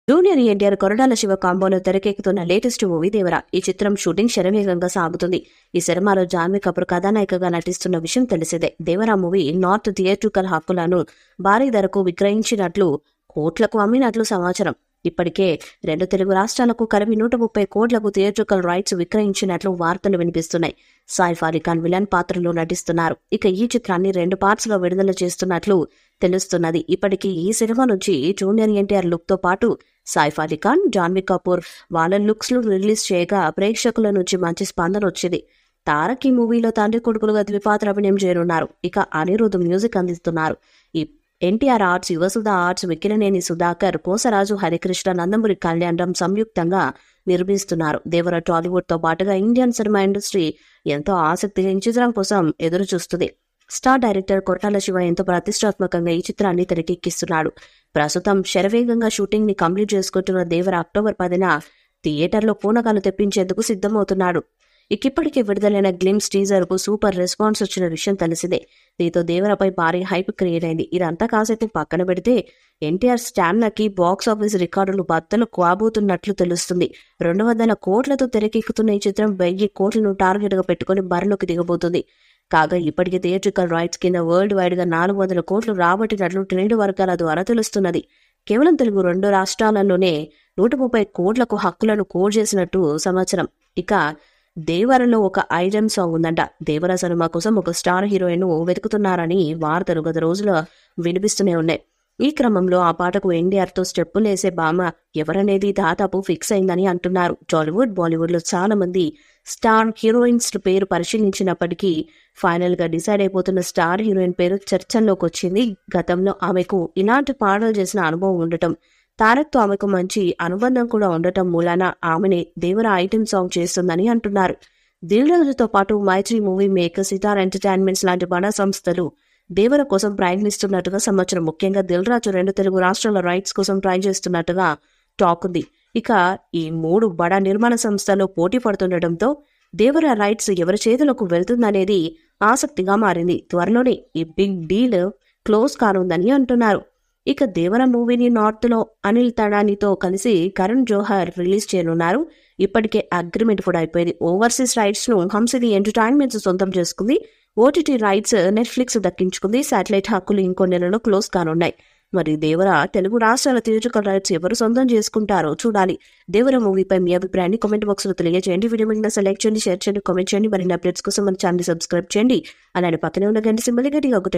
Junior NTR Koratala Shiva కాంబోలో తెరకెక్కుతున్న latest movie Devara. ఈ చిత్రం షూటింగ్ శరవేగంగా సాగుతుంది. ఈ సినిమాలో జాన్వీ కపూర్ కథానాయికగా నటిస్తున్న విషయం తెలిసిందే. దేవరా మూవీ నార్త్ థియేట్రికల్ హక్కులను భారీ ధరకు విక్రయించినట్లు, కోట్లకు అమ్మినట్లు సమాచారం. ఇప్పటికే 2 తెలుగు రాష్ట్రాలకు కలిపి 130 కోట్లకు థియేట్రికల్ రైట్స్ విక్రయించినట్లు వార్తలు వినిపిస్తున్నాయి. సైఫ్ అలీ ఖాన్ విలన్ పాత్రలో నటిస్తున్నారు. ఇక ఈ చిత్రాన్ని 2 పార్ట్స్ గా విడుదల చేస్తున్నట్లు తెలుస్తున్నది. ఇప్పటికీ ఈ సినిమా నుంచి జూనియర్ ఎన్టీఆర్ లుక్ తో పాటు సైఫ్ అలీ ఖాన్, జాన్వీ కపూర్ వాళ్ళ లుక్స్ లు రిలీజ్ చేయగా ప్రేక్షకుల నుంచి మంచి స్పందన వచ్చింది. తారక్ ఈ మూవీలో తండ్రి కొడుకులుగా ద్విపాత్ర అభినయం చేయనున్నారు. ఇక అనిరుద్ మ్యూజిక్ అందిస్తున్నారు. ఈ ఎన్టీఆర్ ఆర్ట్స్, యువసుధ ఆర్ట్స్, విక్కిననేని సుధాకర్, కోసరాజు హరికృష్ణ, నందమూరి కళ్యాణం సంయుక్తంగా నిర్మిస్తున్నారు. దేవర టాలీవుడ్ తో పాటుగా ఇండియన్ సినిమా ఇండస్ట్రీ ఎంతో ఆసక్తిగా ఈ చిత్రం కోసం ఎదురు చూస్తుంది. స్టార్ డైరెక్టర్ కొరటాల శివ ఎంతో ప్రతిష్టాత్మకంగా ఈ చిత్రాన్ని తెరకెక్కిస్తున్నాడు. ప్రస్తుతం శరవేగంగా షూటింగ్ ని కంప్లీట్ చేసుకుంటున్న దేవర అక్టోబర్ 10న థియేటర్లో పూనకాలు తెప్పించేందుకు సిద్ధమవుతున్నాడు. ఇప్పటికే విడుదలైన గ్లిమ్స్ టీజర్ కు సూపర్ రెస్పాన్స్ వచ్చిన విషయం తెలిసిందే. దీంతో దేవరపై భారీ హైప్ క్రియేట్ అయింది. ఇదంతా కాసేపు పక్కన పెడితే ఎన్టీఆర్ స్టామినాకి బాక్స్ ఆఫీస్ రికార్డులు బద్దలు కాబోతున్నట్లు తెలుస్తుంది. 200 కోట్లతో తెరకెక్కుతున్న ఈ చిత్రం 1000 కోట్లను టార్గెట్ గా పెట్టుకుని బరిలోకి దిగబోతుంది. కాగా ఇప్పటికే థియేట్రికల్ రైట్స్ కింద వరల్డ్ వైడ్ గా 400 కోట్లు రాబట్టినట్లు ట్రేడ్ వర్గాల ద్వారా తెలుస్తున్నది. కేవలం తెలుగు 2 రాష్ట్రాలలోనే 130 కోట్లకు హక్కులను కోడ్ చేసినట్టు సమాచారం. ఇక దేవరలో ఒక ఐటెం సాంగ్ ఉందంట. దేవర సినిమా కోసం ఒక స్టార్ హీరోయిన్ వెతుకుతున్నారని వార్తలు గత రోజులు వినిపిస్తూనే ఉన్నాయి. ఈ క్రమంలో ఆ పాటకు ఎన్టీఆర్ తో స్టెప్పులేసే భామ ఎవరనేది దాదాపు ఫిక్స్ అయిందని అంటున్నారు. టాలీవుడ్, బాలీవుడ్ లో చాలా మంది స్టార్ హీరోయిన్స్ పేరు పరిశీలించినప్పటికీ ఫైనల్ గా డిసైడ్ అయిపోతున్న స్టార్ హీరోయిన్ పేరు చర్చల్లోకి వచ్చింది. గతంలో ఆమెకు ఇలాంటి పాటలు చేసిన అనుభవం ఉండటం, తారక్ తో ఆమెకు మంచి అనుబంధం కూడా ఉండటం మూలాన ఆమెని దేవర ఐటెం సాంగ్ చేస్తుందని అంటున్నారు. దిల్ రాజుతో పాటు మైత్రి మూవీ మేకర్, సితార్ ఎంటర్టైన్మెంట్స్ లాంటి బడా సంస్థలు దేవర కోసం ప్రయత్నిస్తున్నట్టుగా సమాచారం. ముఖ్యంగా దిల్ రాజు 2 తెలుగు రాష్ట్రాల రైట్స్ కోసం ట్రై చేస్తున్నట్టుగా టాక్ ఉంది. ఇక ఈ 3 బడా నిర్మాణ సంస్థలు పోటీ పడుతుండటంతో దేవర రైట్స్ ఎవరి చేతులకు వెళ్తుందనేది ఆసక్తిగా మారింది. త్వరలోనే ఈ బిగ్ డీల్ క్లోజ్ కానుందని అంటున్నారు. ఇక దేవర మూవీని నార్త్ లో అనిల్ తడానితో కలిసి కరణ్ జోహర్ రిలీజ్ చేయనున్నారు. ఇప్పటికే అగ్రిమెంట్ కూడా అయిపోయింది. ఓవర్సీస్ రైట్స్ ను హంసిని ఎంటర్టైన్మెంట్స్ సొంతం చేసుకుంది. ఓటీటీ రైట్స్ నెట్ఫ్లిక్స్ దక్కించుకుంది. శాటిలైట్ హక్కులు ఇంకో నెలలో క్లోజ్ కానున్నాయి. మరి దేవర తెలుగు రాష్ట్రాల థియేట్రికల్ రైట్స్ ఎవరు సొంతం చేసుకుంటారో చూడాలి. దేవర మూవీపై మీ అభిప్రాయాన్ని కామెంట్ బాక్స్ లో తెలియజేయండి. వీడియో మీద సెలెక్ట్ చేయండి, షేర్ చేయండి, కామెంట్ చేయండి. మరిన్ని అప్డేట్స్ కోసం మన ఛానల్ సబ్స్క్రైబ్ చేయండి. అలానే పక్కనే ఉన్న గంట సింబల్ గట్టిగా ఒకటండి.